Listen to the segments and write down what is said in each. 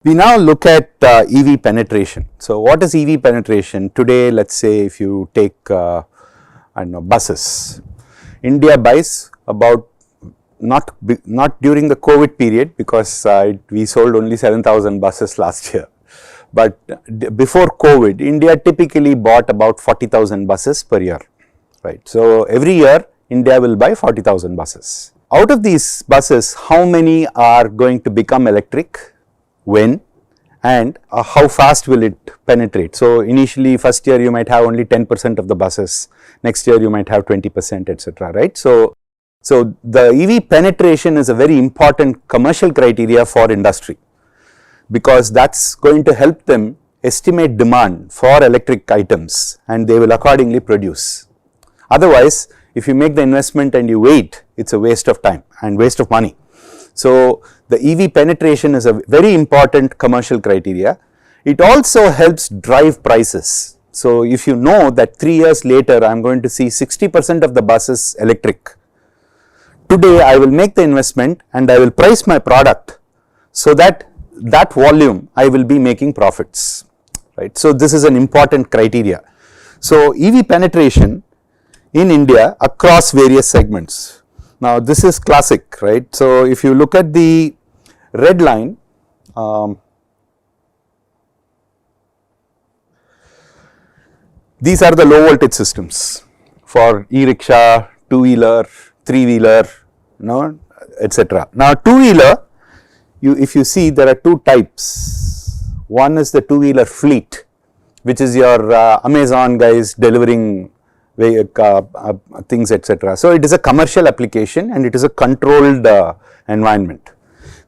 We now look at EV penetration. So, what is EV penetration? Today, let us say if you take I don't know, buses, India buys about not during the COVID period, because we sold only 7,000 buses last year, but before COVID, India typically bought about 40,000 buses per year, right. So, every year India will buy 40,000 buses. Out of these buses, how many are going to become electric, when, and how fast will it penetrate? So, initially first year you might have only 10% of the buses, next year you might have 20%, etc., right. So, the EV penetration is a very important commercial criteria for industry, because that is going to help them estimate demand for electric items and they will accordingly produce. Otherwise, if you make the investment and you wait, it is a waste of time and waste of money. So, the EV penetration is a very important commercial criteria. It also helps drive prices. So, if you know that 3 years later I am going to see 60% of the buses electric, today I will make the investment and I will price my product so that volume I will be making profits, right. So, this is an important criteria. So, EV penetration in India across various segments. Now, this is classic, right. So, if you look at the red line, these are the low voltage systems for e-rickshaw, two-wheeler, three-wheeler, etc. Now, two-wheeler, if you see, there are two types. One is the two-wheeler fleet, which is your Amazon guys delivering things, etc. So, it is a commercial application and it is a controlled environment.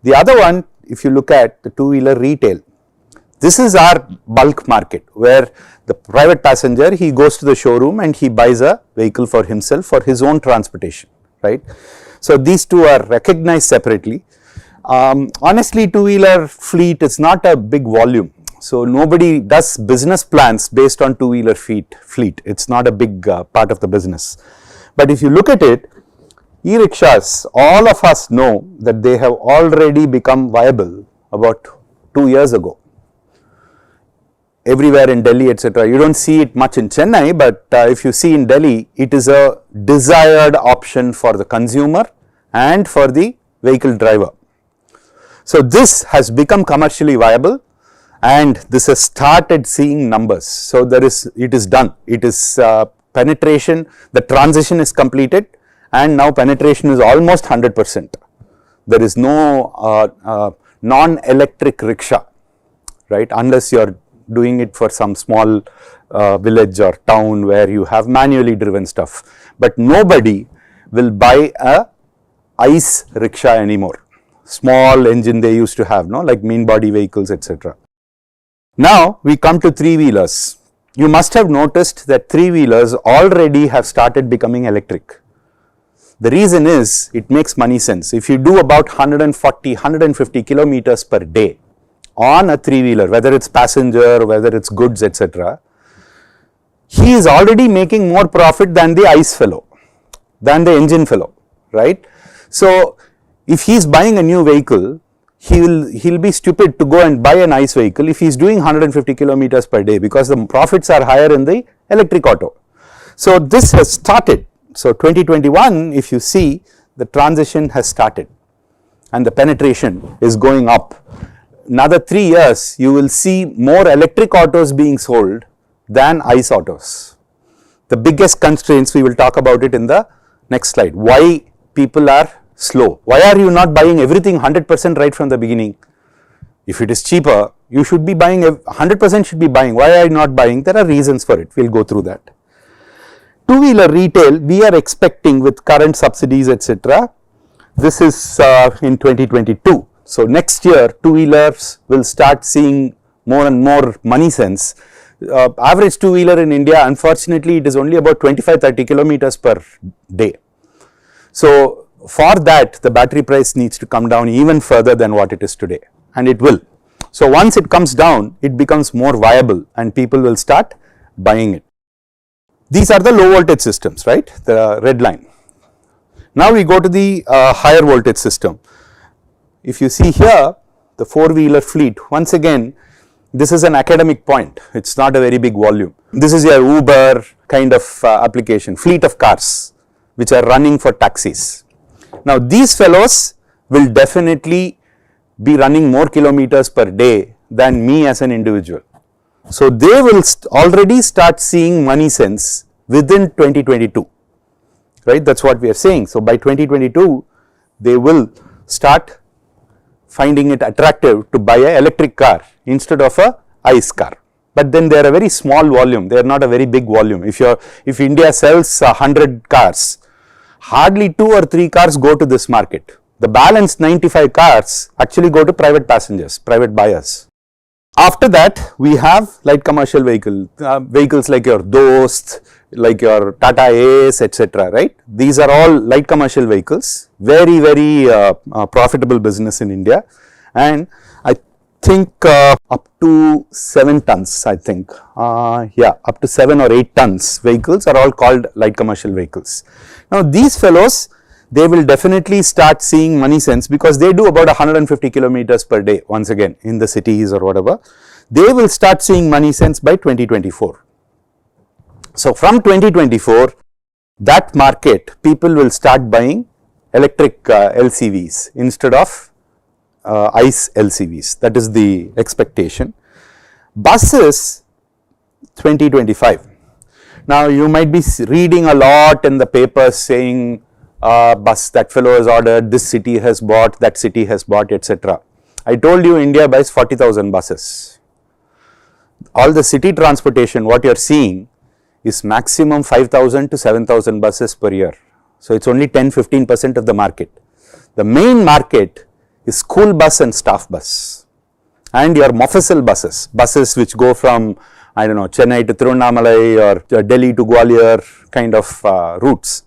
The other one, if you look at the two-wheeler retail, this is our bulk market, where the private passenger, he goes to the showroom and he buys a vehicle for himself for his own transportation, right. So, these two are recognized separately. Honestly, two-wheeler fleet is not a big volume. So, nobody does business plans based on two-wheeler fleet, it is not a big part of the business. But if you look at it, e-rickshaws, all of us know that they have already become viable about 2 years ago. Everywhere in Delhi, etc. You do not see it much in Chennai, but if you see in Delhi, it is a desired option for the consumer and for the vehicle driver. So, this has become commercially viable and this has started seeing numbers. So, it is done, it is penetration, the transition is completed and now penetration is almost 100%. There is no non-electric rickshaw, right, unless you are doing it for some small village or town where you have manually driven stuff, but nobody will buy a ICE rickshaw anymore, small engine they used to have, like main body vehicles, etc. Now, we come to three-wheelers. You must have noticed that three-wheelers already have started becoming electric. The reason is, it makes money sense. If you do about 140, 150 kilometers per day on a three-wheeler, whether it is passenger, whether it is goods, etc., he is already making more profit than the ICE fellow, than the engine fellow, right. So, if he is buying a new vehicle, he will be stupid to go and buy an ICE vehicle if he is doing 150 kilometers per day, because the profits are higher in the electric auto. So, this has started. So, 2021, if you see, the transition has started and the penetration is going up. Another 3 years, you will see more electric autos being sold than ICE autos. The biggest constraints, we will talk about it in the next slide. Why people are slow? Why are you not buying everything 100% right from the beginning? If it is cheaper, you should be buying, 100% should be buying. Why are you not buying? There are reasons for it, we will go through that. Two-wheeler retail, we are expecting with current subsidies, etc. This is in 2022. So, next year two-wheelers will start seeing more and more money sense. Average two-wheeler in India, unfortunately, it is only about 25-30 kilometers per day. So, for that, the battery price needs to come down even further than what it is today, and it will. So, once it comes down, it becomes more viable and people will start buying it. These are the low voltage systems, right, the red line. Now, we go to the higher voltage system. If you see here, the four-wheeler fleet, once again, this is an academic point, it is not a very big volume. This is your Uber kind of application, fleet of cars which are running for taxis. Now these fellows will definitely be running more kilometers per day than me as an individual. So they will already start seeing money sense within 2022, right, that is what we are saying. So by 2022 they will start finding it attractive to buy an electric car instead of a ICE car. But then they are a very small volume, they are not a very big volume. If India sells 100 cars, hardly 2 or 3 cars go to this market. The balance 95 cars actually go to private passengers, private buyers. After that, we have light commercial vehicles like your Dost, like your Tata Ace, etc. Right? These are all light commercial vehicles, very, very profitable business in India, and I think up to 7 tons, I think, yeah, up to 7 or 8 tons vehicles are all called light commercial vehicles. Now these fellows, they will definitely start seeing money sense because they do about 150 kilometers per day once again in the cities or whatever. They will start seeing money sense by 2024. So from 2024, that market, people will start buying electric LCVs instead of ICE LCVs, that is the expectation. Buses 2025. Now you might be reading a lot in the papers saying bus, that fellow has ordered, this city has bought, that city has bought, etc. I told you India buys 40,000 buses. All the city transportation, what you are seeing is maximum 5,000 to 7,000 buses per year. So it is only 10-15% of the market. The main market is school bus and staff bus and your Mofussil buses, buses which go from, I don't know, Chennai to Tiruvannamalai or Delhi to Gwalior kind of routes.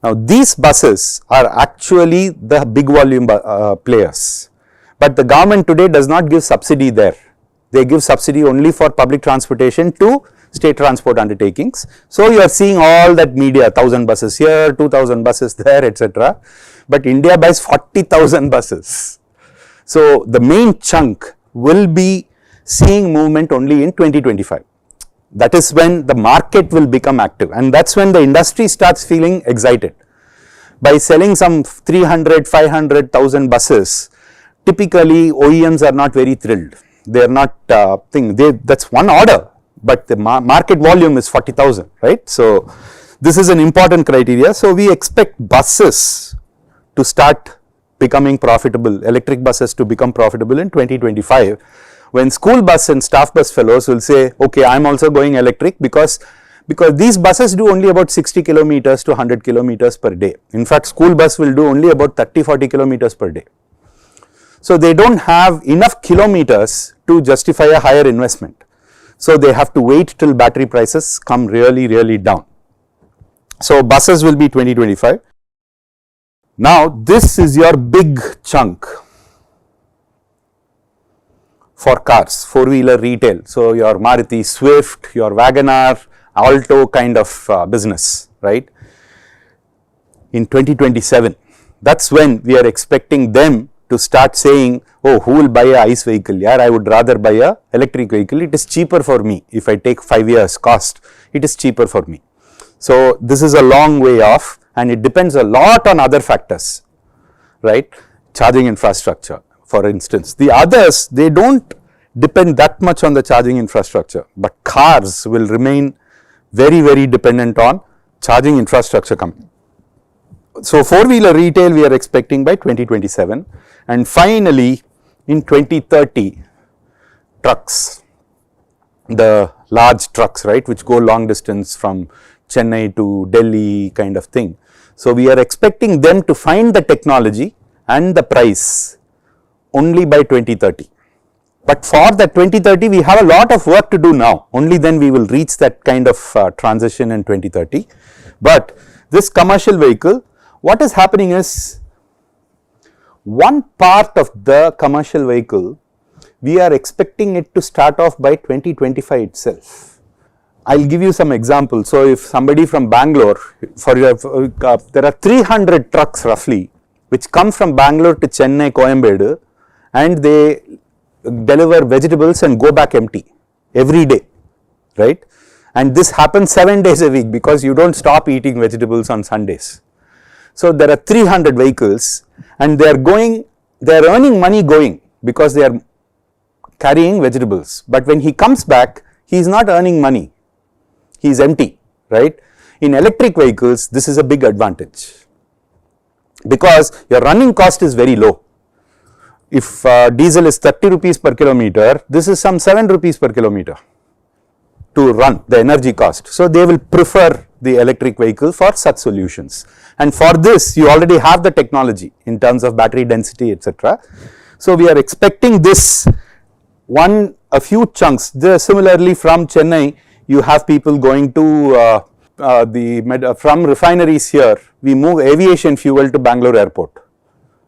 Now these buses are actually the big volume players, but the government today does not give subsidy there. They give subsidy only for public transportation to state transport undertakings. So you are seeing all that media, 1,000 buses here, 2,000 buses there, etc. But India buys 40,000 buses. So the main chunk will be seeing movement only in 2025. That is when the market will become active, and that is when the industry starts feeling excited. By selling some 300, 500,000 buses, typically OEMs are not very thrilled. They are not that is one order, but the market volume is 40,000, right. So this is an important criteria. So we expect buses to start becoming profitable, electric buses to become profitable in 2025. When school bus and staff bus fellows will say, okay, I am also going electric because these buses do only about 60 kilometers to 100 kilometers per day. In fact, school bus will do only about 30-40 kilometers per day. So they do not have enough kilometers to justify a higher investment. So they have to wait till battery prices come really down. So buses will be 2025. Now this is your big chunk for cars, four-wheeler retail. So your Maruti Swift, your WagonR, Alto kind of business, right. In 2027, that is when we are expecting them to start saying, oh, who will buy a ICE vehicle? Yeah, I would rather buy a electric vehicle. It is cheaper for me. If I take 5 years cost, it is cheaper for me. So this is a long way off, and it depends a lot on other factors, right. Charging infrastructure, for instance. The others, they do not depend that much on the charging infrastructure, but cars will remain very dependent on charging infrastructure company. So four-wheeler retail we are expecting by 2027, and finally in 2030 trucks, the large trucks, right, which go long distance from Chennai to Delhi kind of thing. So we are expecting them to find the technology and the price only by 2030. But for that 2030 we have a lot of work to do now, only then we will reach that kind of transition in 2030. But this commercial vehicle, what is happening is, one part of the commercial vehicle, we are expecting it to start off by 2025 itself. I will give you some examples. So if somebody from Bangalore, there are 300 trucks roughly which come from Bangalore to Chennai, Coimbatore, and they deliver vegetables and go back empty every day, right? And this happens 7 days a week because you don't stop eating vegetables on Sundays. So there are 300 vehicles and they are earning money going because they are carrying vegetables. But when he comes back, he is not earning money, he is empty, right? In electric vehicles, this is a big advantage because your running cost is very low. If diesel is 30 rupees per kilometer, this is some 7 rupees per kilometer to run, the energy cost. So they will prefer the electric vehicle for such solutions. And for this, you already have the technology in terms of battery density, etc. So we are expecting this a few chunks. Similarly, from Chennai, you have people going to from refineries here, we move aviation fuel to Bangalore airport,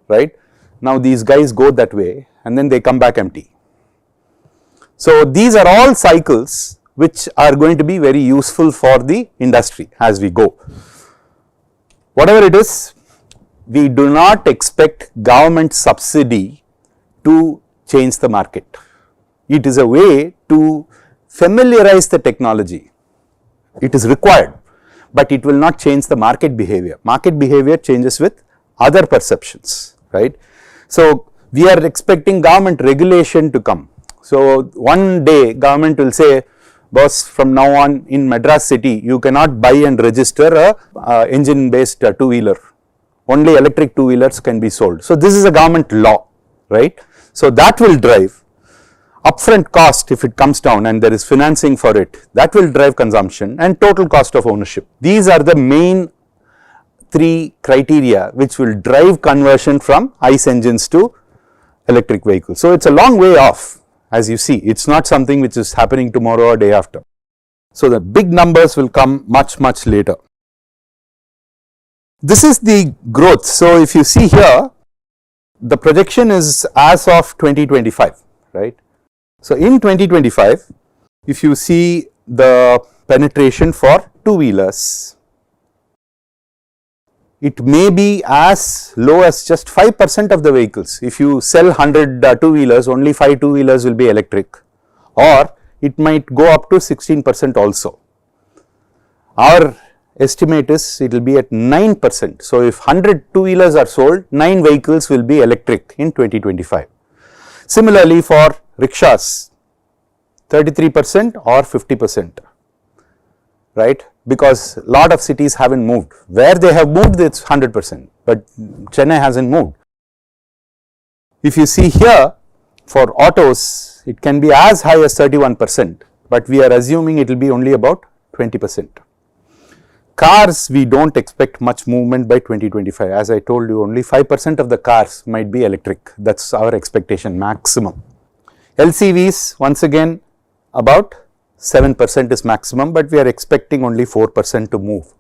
right? Now these guys go that way and then they come back empty. So these are all cycles which are going to be very useful for the industry as we go. Whatever it is, we do not expect government subsidy to change the market. It is a way to familiarize the technology. It is required, but it will not change the market behavior. Market behavior changes with other perceptions, right? So we are expecting government regulation to come. So one day government will say, boss, from now on in Madras city, you cannot buy and register a engine based two-wheeler. Only electric two-wheelers can be sold. So this is a government law, right? So that will drive upfront cost if it comes down and there is financing for it, that will drive consumption and total cost of ownership. These are the main 3 criteria which will drive conversion from ICE engines to electric vehicles. So it's a long way off. As you see, it's not something which is happening tomorrow or day after. So the big numbers will come much later. This is the growth. So if you see here, the projection is as of 2025, right? So in 2025, if you see the penetration for two-wheelers, it may be as low as just 5% of the vehicles. If you sell 100 two-wheelers, only 5 two-wheelers will be electric, or it might go up to 16% also. Our estimate is it will be at 9%. So if 100 two-wheelers are sold, 9 vehicles will be electric in 2025. Similarly for rickshaws, 33% or 50%, right? Because a lot of cities haven't moved. Where they have moved, it's 100%, but Chennai hasn't moved. If you see here, for autos, it can be as high as 31%, but we are assuming it will be only about 20%. Cars, we don't expect much movement by 2025. As I told you, only 5% of the cars might be electric. That's our expectation maximum. LCVs, once again, about 7% is maximum, but we are expecting only 4% to move.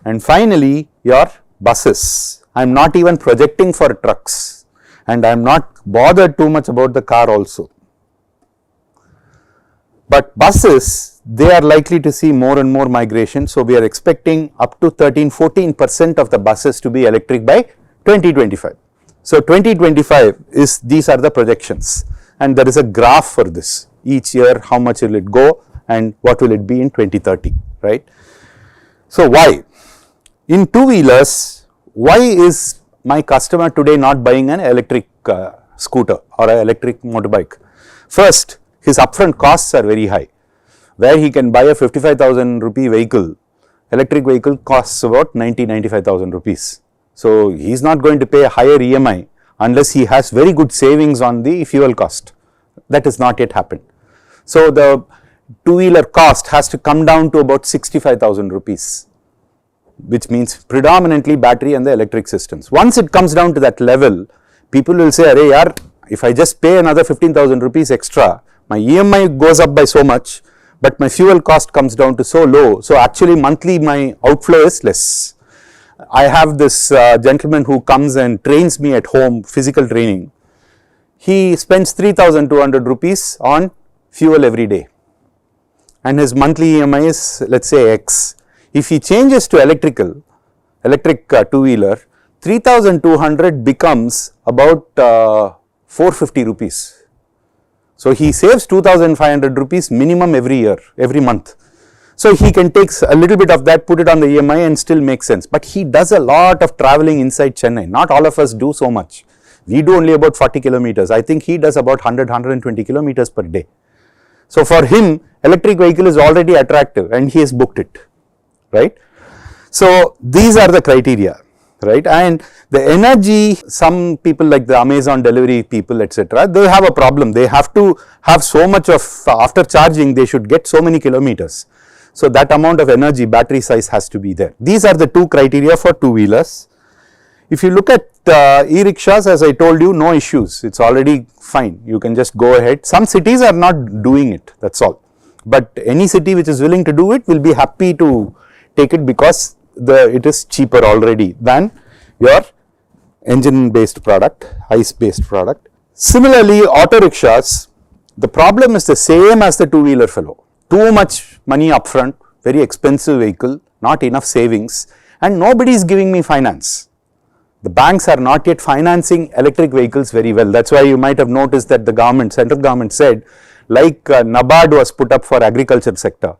And finally, your buses. I am not even projecting for trucks, and I am not bothered too much about the car also. But buses, they are likely to see more and more migration. So we are expecting up to 13-14% of the buses to be electric by 2025. So 2025 is, these are the projections, and there is a graph for this. Each year, how much will it go and what will it be in 2030, right? So why? In two-wheelers, why is my customer today not buying an electric scooter or an electric motorbike? First, his upfront costs are very high. Where he can buy a 55,000 rupee vehicle, electric vehicle costs about 95,000 rupees. So he is not going to pay a higher EMI unless he has very good savings on the fuel cost. That has not yet happened. So the two-wheeler cost has to come down to about 65,000 rupees, which means predominantly battery and the electric systems. Once it comes down to that level, people will say, "Arey yaar, if I just pay another 15,000 rupees extra, my EMI goes up by so much, but my fuel cost comes down to so low. So actually monthly my outflow is less." I have this gentleman who comes and trains me at home, physical training. He spends 3,200 rupees on fuel every day, and his monthly EMI is, let's say, X. If he changes to electric two-wheeler, 3,200 becomes about 450 rupees. So he saves 2,500 rupees minimum every year, every month. So he can take a little bit of that, put it on the EMI and still make sense. But he does a lot of traveling inside Chennai. Not all of us do so much. We do only about 40 kilometers. I think he does about 100, 120 kilometers per day. So for him, electric vehicle is already attractive and he has booked it, right? So these are the criteria, right? And the energy, some people like the Amazon delivery people, etc., they have a problem. They have to have so much of, after charging, they should get so many kilometers. So that amount of energy, battery size has to be there. These are the two criteria for two-wheelers. If you look at e-rickshaws, as I told you, no issues. It's already fine. You can just go ahead. Some cities are not doing it, that's all. But any city which is willing to do it will be happy to take it because it is cheaper already than your engine based product, ICE based product. Similarly, auto rickshaws, the problem is the same as the two-wheeler fellow. Too much money upfront, very expensive vehicle, not enough savings, and nobody is giving me finance. The banks are not yet financing electric vehicles very well. That's why you might have noticed that the government, central government said, like NABARD was put up for agriculture sector,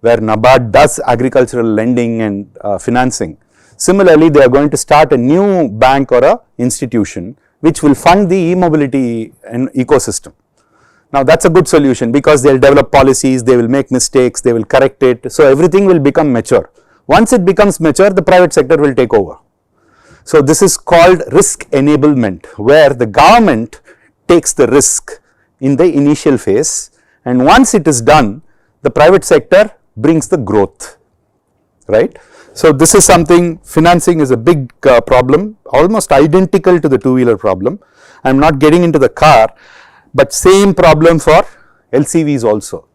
where NABARD does agricultural lending and financing. Similarly, they are going to start a new bank or a institution which will fund the e-mobility ecosystem. Now that's a good solution because they will develop policies, they will make mistakes, they will correct it. So everything will become mature. Once it becomes mature, the private sector will take over. So this is called risk enablement, where the government takes the risk in the initial phase, and once it is done, the private sector brings the growth, right. So this is something, financing is a big problem, almost identical to the two-wheeler problem. I am not getting into the car, but same problem for LCVs also.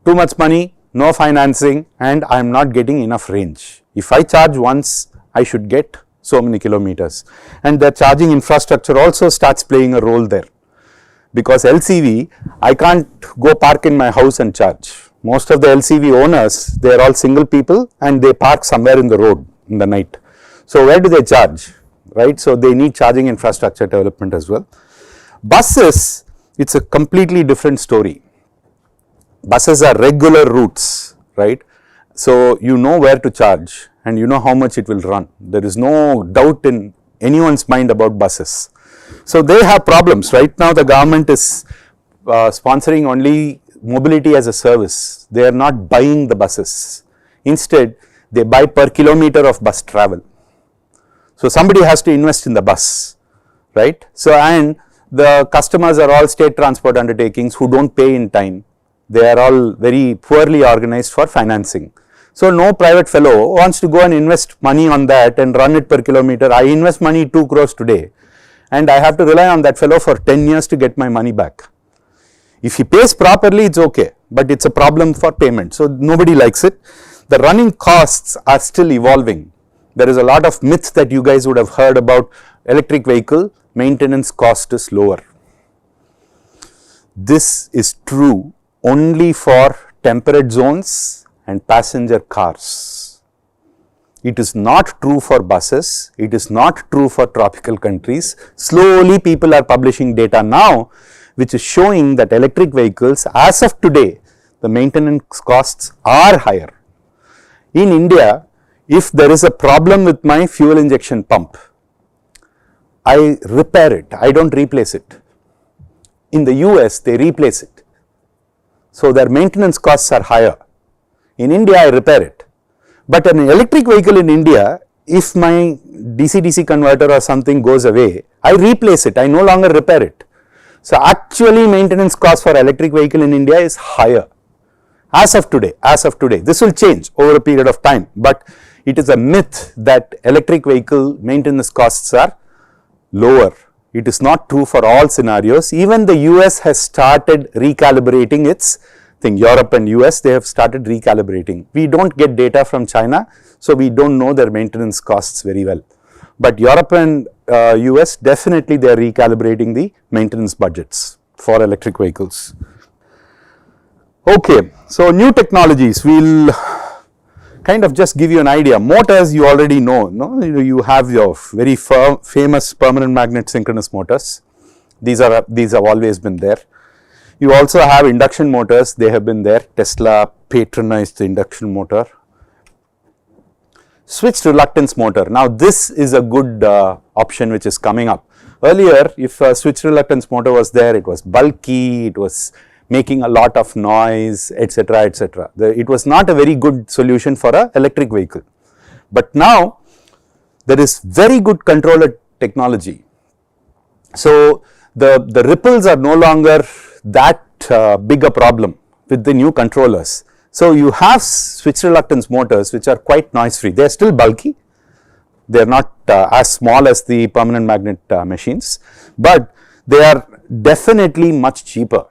Too much money, no financing, and I am not getting enough range. If I charge once, I should get so many kilometers, and the charging infrastructure also starts playing a role there, because LCV, I can't go park in my house and charge. Most of the LCV owners, they are all single people and they park somewhere in the road in the night. So where do they charge, right? So they need charging infrastructure development as well. Buses, it's a completely different story. Buses are regular routes, right? So you know where to charge and you know how much it will run. There is no doubt in anyone's mind about buses. So they have problems. Right now the government is sponsoring only mobility as a service. They are not buying the buses. Instead, they buy per kilometer of bus travel. So somebody has to invest in the bus, right? So and the customers are all state transport undertakings who don't pay in time. They are all very poorly organized for financing. So no private fellow wants to go and invest money on that and run it per kilometer. I invest money 2 crores today and I have to rely on that fellow for 10 years to get my money back. If he pays properly, it's okay, but it's a problem for payment. So nobody likes it. The running costs are still evolving. There is a lot of myths that you guys would have heard about electric vehicle maintenance cost is lower. This is true only for temperate zones and passenger cars. It is not true for buses. It is not true for tropical countries. Slowly people are publishing data now which is showing that electric vehicles as of today, the maintenance costs are higher. In India, if there is a problem with my fuel injection pump, I repair it, I don't replace it. In the US, they replace it. So their maintenance costs are higher. In India, I repair it. But an electric vehicle in India, if my DC-DC converter or something goes away, I replace it, I no longer repair it. So actually maintenance cost for electric vehicle in India is higher as of today, This will change over a period of time, but it is a myth that electric vehicle maintenance costs are lower. It is not true for all scenarios. Even the US has started recalibrating its thing. Europe and US, they have started recalibrating. We don't get data from China, so we don't know their maintenance costs very well. But Europe and US, definitely they are recalibrating the maintenance budgets for electric vehicles. Okay, so new technologies, we'll kind of just give you an idea. Motors you already know, no? You have your very famous permanent magnet synchronous motors. these have always been there. You also have induction motors, they have been there. Tesla patronized the induction motor. Switched reluctance motor. Now this is a good option which is coming up. Earlier, if a switched reluctance motor was there, it was bulky, it was making a lot of noise, etc., etc. It was not a very good solution for an electric vehicle. But now there is very good controller technology. So the ripples are no longer that big a problem with the new controllers. So you have switched reluctance motors which are quite noise free. They are still bulky, they are not as small as the permanent magnet machines, but they are definitely much cheaper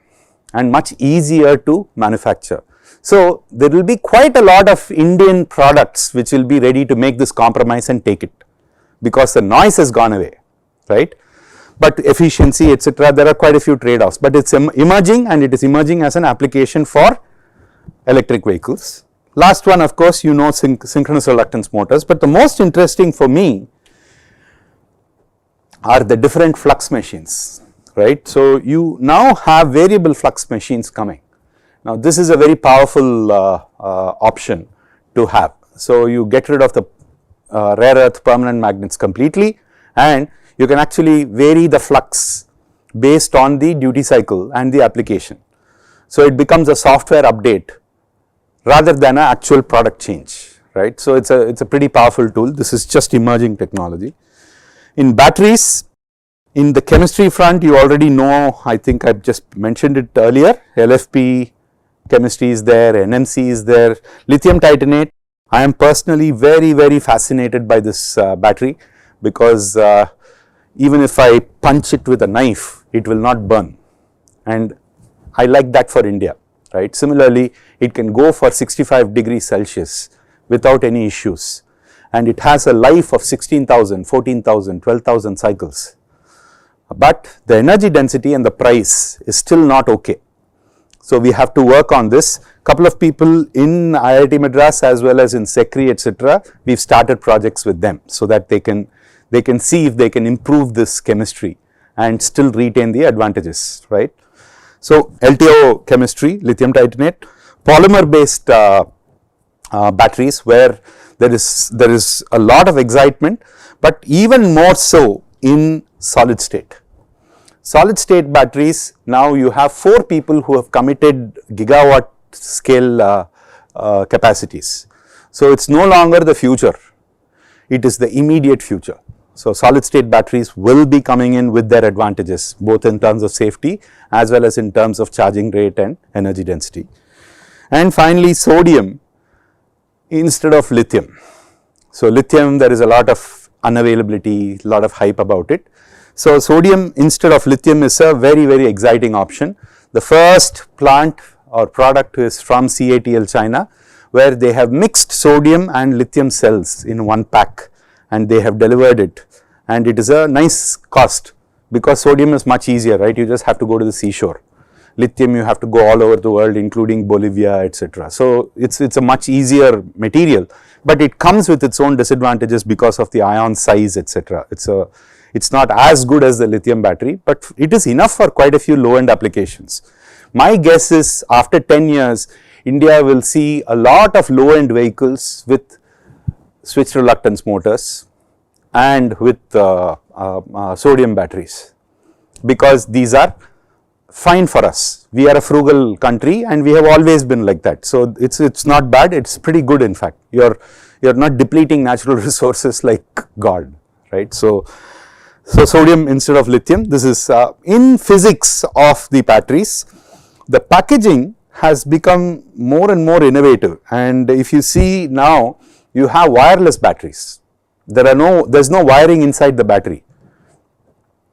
and much easier to manufacture. So there will be quite a lot of Indian products which will be ready to make this compromise and take it, because the noise has gone away, right? But efficiency, etc., there are quite a few trade-offs, but it's emerging, and it is emerging as an application for electric vehicles. Last one, of course, you know, synchronous reluctance motors, but the most interesting for me are the different flux machines, right? So you now have variable flux machines coming. Now this is a very powerful option to have. So you get rid of the rare earth permanent magnets completely, and you can actually vary the flux based on the duty cycle and the application. So it becomes a software update rather than an actual product change, right? So it's a pretty powerful tool. This is just emerging technology. In batteries, in the chemistry front, you already know, I think I've just mentioned it earlier, LFP chemistry is there, NMC is there, lithium titanate. I am personally very fascinated by this battery, because even if I punch it with a knife, it will not burn, and I like that for India, right? Similarly, it can go for 65 degrees Celsius without any issues, and it has a life of 16,000, 14,000, 12,000 cycles, but the energy density and the price is still not okay. So we have to work on this. Couple of people in IIT Madras as well as in SECRI, etc., we've started projects with them so that they can see if they can improve this chemistry and still retain the advantages, right? So LTO chemistry, lithium titanate, polymer based batteries, where there is a lot of excitement, but even more so in solid state. Solid state batteries, now you have 4 people who have committed gigawatt scale capacities. So it's no longer the future, it is the immediate future. So solid state batteries will be coming in with their advantages, both in terms of safety as well as in terms of charging rate and energy density. And finally, sodium instead of lithium. So lithium, there is a lot of unavailability, a lot of hype about it. So sodium instead of lithium is a very exciting option. The first plant or product is from CATL China, where they have mixed sodium and lithium cells in one pack, and they have delivered it, and it is a nice cost, because sodium is much easier, right? You just have to go to the seashore. Lithium, you have to go all over the world, including Bolivia, etc. So it's a much easier material, but it comes with its own disadvantages because of the ion size, etc. It's not as good as the lithium battery, but it is enough for quite a few low end applications. My guess is after 10 years, India will see a lot of low end vehicles with switched reluctance motors and with sodium batteries, because these are fine for us. We are a frugal country and we have always been like that. So it's not bad, it's pretty good. In fact, you're not depleting natural resources like God, right? So sodium instead of lithium. This is in physics of the batteries. The packaging has become more and more innovative, and if you see now, you have wireless batteries. There's no wiring inside the battery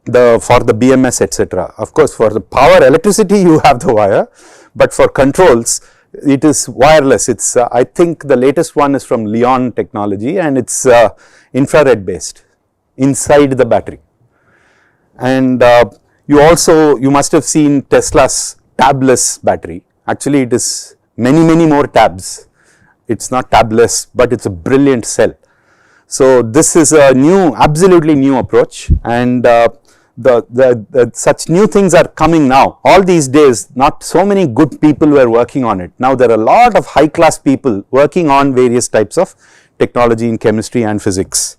for the BMS, etc. Of course, for the power electricity you have the wire, but for controls it is wireless. It's I think the latest one is from Leon Technology, and it's infrared based inside the battery. And you must have seen Tesla's tabless battery. Actually, it is many more tabs. It's not tabless, but it's a brilliant cell. So this is a absolutely new approach, and such new things are coming now. All these days, not so many good people were working on it. Now there are a lot of high class people working on various types of technology in chemistry and physics.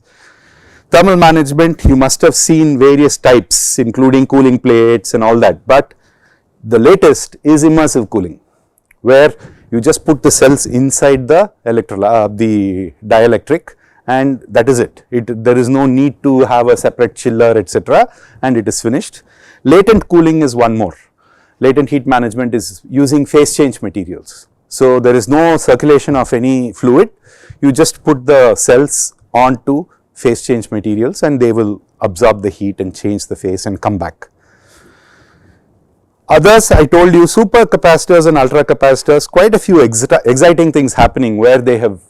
Thermal management, you must have seen various types, including cooling plates and all that, but the latest is immersive cooling, where you just put the cells inside the dielectric, and that is it. There is no need to have a separate chiller, etc., and it is finished. Latent cooling is one more. Latent heat management is using phase change materials. So there is no circulation of any fluid. You just put the cells onto phase change materials and they will absorb the heat and change the phase and come back. Others, I told you, super capacitors and ultra capacitors, quite a few exciting things happening where they have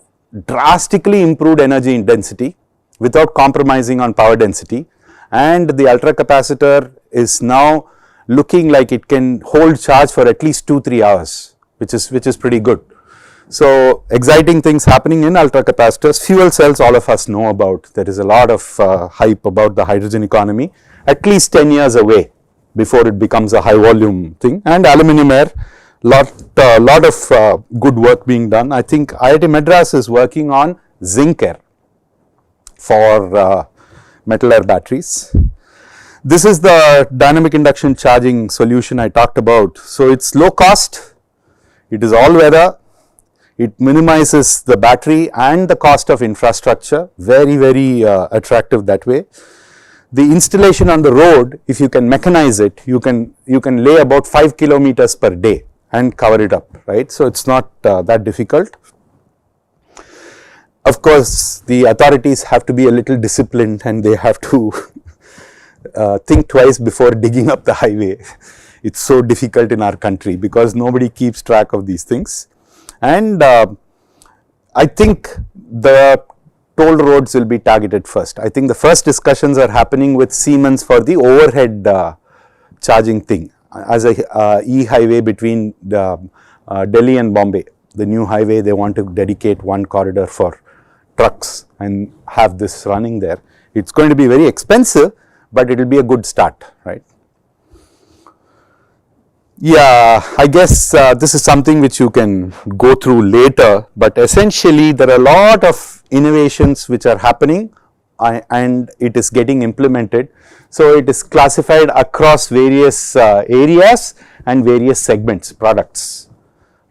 drastically improved energy intensity without compromising on power density, and the ultra capacitor is now looking like it can hold charge for at least 2-3 hours, which is pretty good. So exciting things happening in ultra capacitors. Fuel cells, all of us know about. There is a lot of hype about the hydrogen economy, at least 10 years away before it becomes a high volume thing. And aluminum air, lot of good work being done. I think IIT Madras is working on zinc air for metal air batteries. This is the dynamic induction charging solution I talked about. So it's low cost, it is all weather, it minimizes the battery and the cost of infrastructure, very attractive that way. The installation on the road, if you can mechanize it, you can lay about 5 kilometers per day and cover it up, right. So it's not that difficult. Of course, the authorities have to be a little disciplined and they have to think twice before digging up the highway. It's so difficult in our country because nobody keeps track of these things. And I think the toll roads will be targeted first. I think the first discussions are happening with Siemens for the overhead charging thing as a e-highway between Delhi and Bombay. The new highway, they want to dedicate one corridor for trucks and have this running there. It's going to be very expensive, but it will be a good start, right. Yeah, I guess this is something which you can go through later, but essentially there are a lot of innovations which are happening and it is getting implemented. So it is classified across various areas and various segments, products,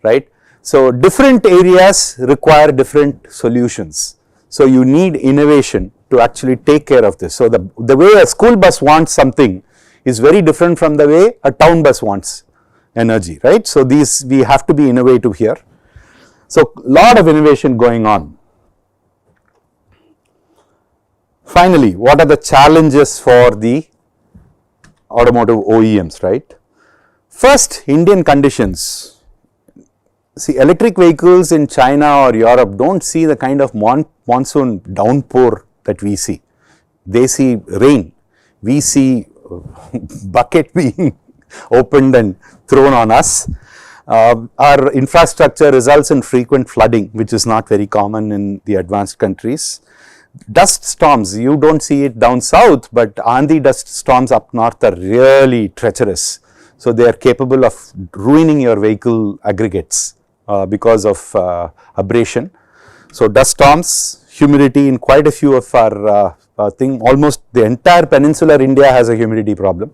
right. So different areas require different solutions. So you need innovation to actually take care of this. So the way a school bus wants something is very different from the way a town bus wants energy, right. So these, we have to be innovative here. So lot of innovation going on. Finally, what are the challenges for the automotive OEMs, right. First, Indian conditions. See, electric vehicles in China or Europe don't see the kind of monsoon downpour that we see. They see rain, we see bucket being opened and thrown on us. Our infrastructure results in frequent flooding, which is not very common in the advanced countries. Dust storms, you don't see it down south, but Andhri dust storms up north are really treacherous. So they are capable of ruining your vehicle aggregates because of abrasion. So dust storms, humidity in quite a few of our almost the entire peninsular India has a humidity problem.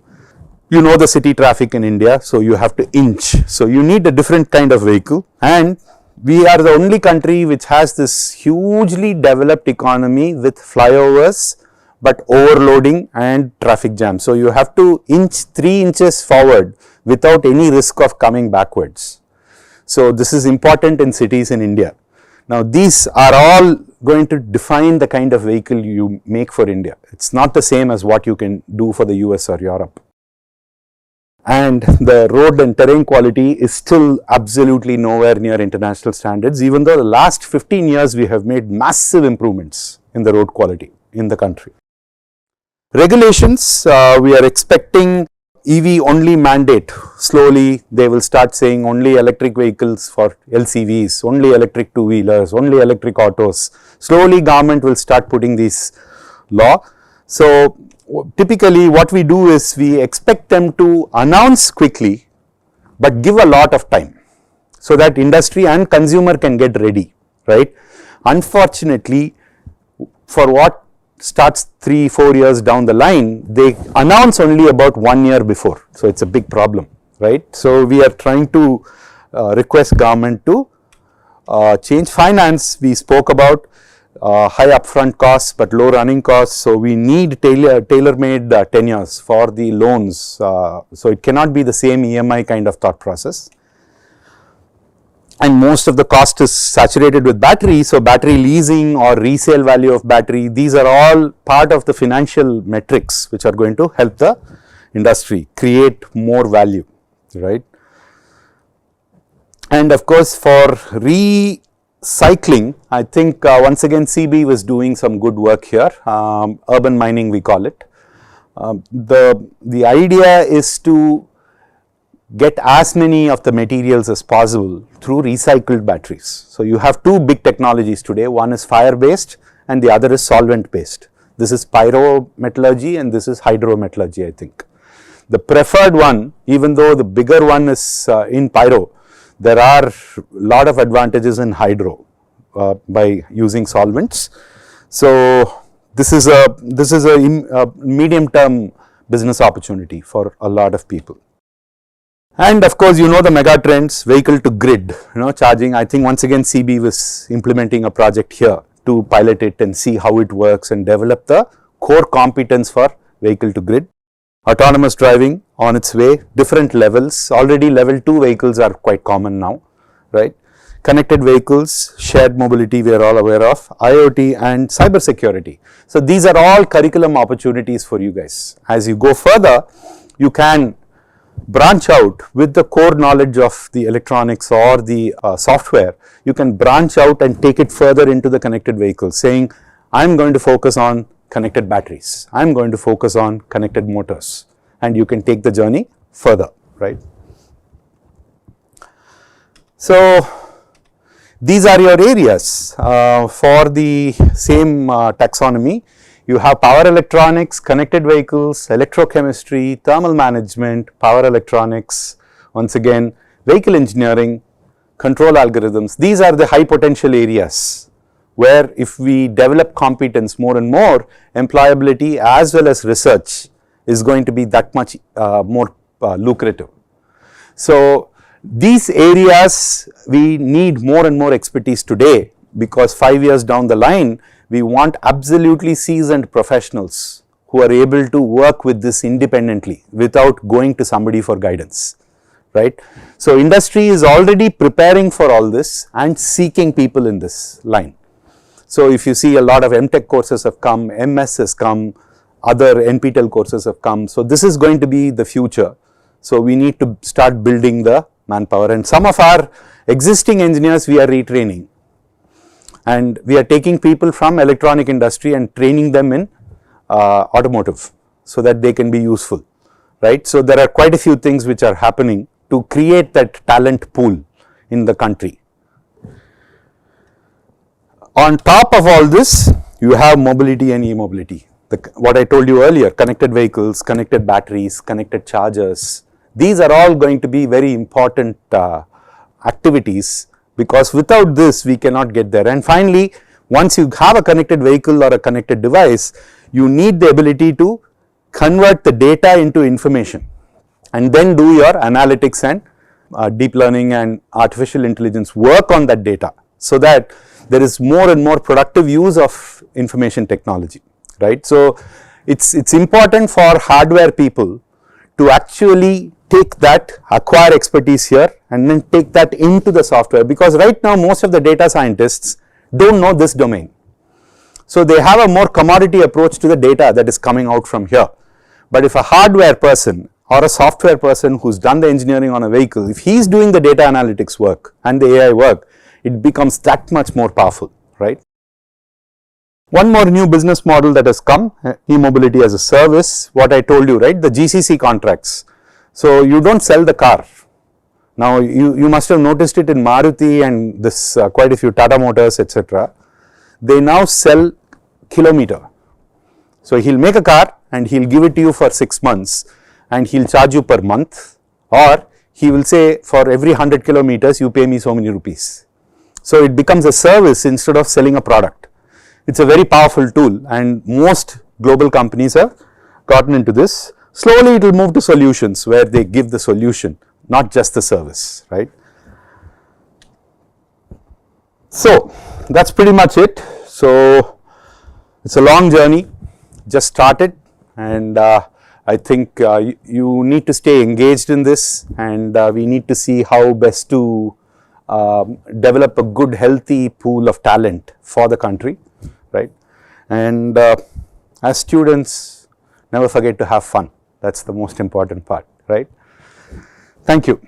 You know the city traffic in India, so you have to inch. So you need a different kind of vehicle, and we are the only country which has this hugely developed economy with flyovers, but overloading and traffic jam. So you have to inch 3 inches forward without any risk of coming backwards. So this is important in cities in India. Now these are all going to define the kind of vehicle you make for India. It's not the same as what you can do for the US or Europe. And the road and terrain quality is still absolutely nowhere near international standards, even though the last 15 years we have made massive improvements in the road quality in the country. Regulations, we are expecting EV only mandate. Slowly they will start saying only electric vehicles for LCVs, only electric two-wheelers, only electric autos. Slowly government will start putting these law. So typically what we do is we expect them to announce quickly, but give a lot of time so that industry and consumer can get ready, right. Unfortunately, for what starts 3-4 years down the line, they announce only about 1 year before. So it's a big problem, right. So we are trying to request government to change. Finance, we spoke about high upfront costs but low running costs. So we need tailor-made tenures for the loans. So it cannot be the same EMI kind of thought process. And most of the cost is saturated with battery. So battery leasing or resale value of battery, these are all part of the financial metrics which are going to help the industry create more value, right. And of course, for recycling, I think once again CB was doing some good work here, urban mining we call it. The idea is to get as many of the materials as possible through recycled batteries. So you have two big technologies today, one is fire based and the other is solvent based. This is pyrometallurgy and this is hydrometallurgy, I think. The preferred one, even though the bigger one is in pyro, there are a lot of advantages in hydro by using solvents. So this is a medium term business opportunity for a lot of people. And of course, you know the mega trends, vehicle to grid, charging. I think once again CB was implementing a project here to pilot it and see how it works and develop the core competence for vehicle to grid. Autonomous driving on its way, different levels, already level 2 vehicles are quite common now, right. Connected vehicles, shared mobility we are all aware of, IoT and cyber security. So these are all curriculum opportunities for you guys. As you go further, you can branch out with the core knowledge of the electronics or the software. You can branch out and take it further into the connected vehicles, saying I am going to focus on connected batteries, I am going to focus on connected motors, and you can take the journey further, right. So these are your areas for the same taxonomy. You have power electronics, connected vehicles, electrochemistry, thermal management, power electronics, once again vehicle engineering, control algorithms. These are the high potential areas where if we develop competence more and more, employability as well as research is going to be that much more lucrative. So these areas we need more and more expertise today, because 5 years down the line we want absolutely seasoned professionals who are able to work with this independently without going to somebody for guidance, right. So industry is already preparing for all this and seeking people in this line. So if you see a lot of MTech courses have come, MS has come, other NPTEL courses have come. So this is going to be the future. So we need to start building the manpower, and some of our existing engineers we are retraining, and we are taking people from electronic industry and training them in automotive so that they can be useful, right. So there are quite a few things which are happening to create that talent pool in the country. On top of all this, you have mobility and e-mobility. What I told you earlier, connected vehicles, connected batteries, connected chargers, these are all going to be very important activities, because without this we cannot get there. And finally, once you have a connected vehicle or a connected device, you need the ability to convert the data into information and then do your analytics and deep learning and artificial intelligence work on that data, so that there is more and more productive use of information technology, right. So it's important for hardware people to actually take that, acquire expertise here and then take that into the software, because right now most of the data scientists don't know this domain. So they have a more commodity approach to the data that is coming out from here. But if a hardware person or a software person who's done the engineering on a vehicle, if he's doing the data analytics work and the AI work, it becomes that much more powerful, right. One more new business model that has come, e-mobility as a service, what I told you, right, the GCC contracts. So you don't sell the car. Now you must have noticed it in Maruti and this quite a few Tata Motors, etc. They now sell kilometer. So he'll make a car and he'll give it to you for 6 months and he'll charge you per month, or he will say for every 100 kilometers you pay me so many rupees. So it becomes a service instead of selling a product. It's a very powerful tool and most global companies have gotten into this. Slowly it will move to solutions where they give the solution, not just the service, right. So that's pretty much it. So it's a long journey, just started, and I think you need to stay engaged in this, and we need to see how best to develop a good healthy pool of talent for the country, right. And as students, never forget to have fun. That's the most important part, right. Thank you.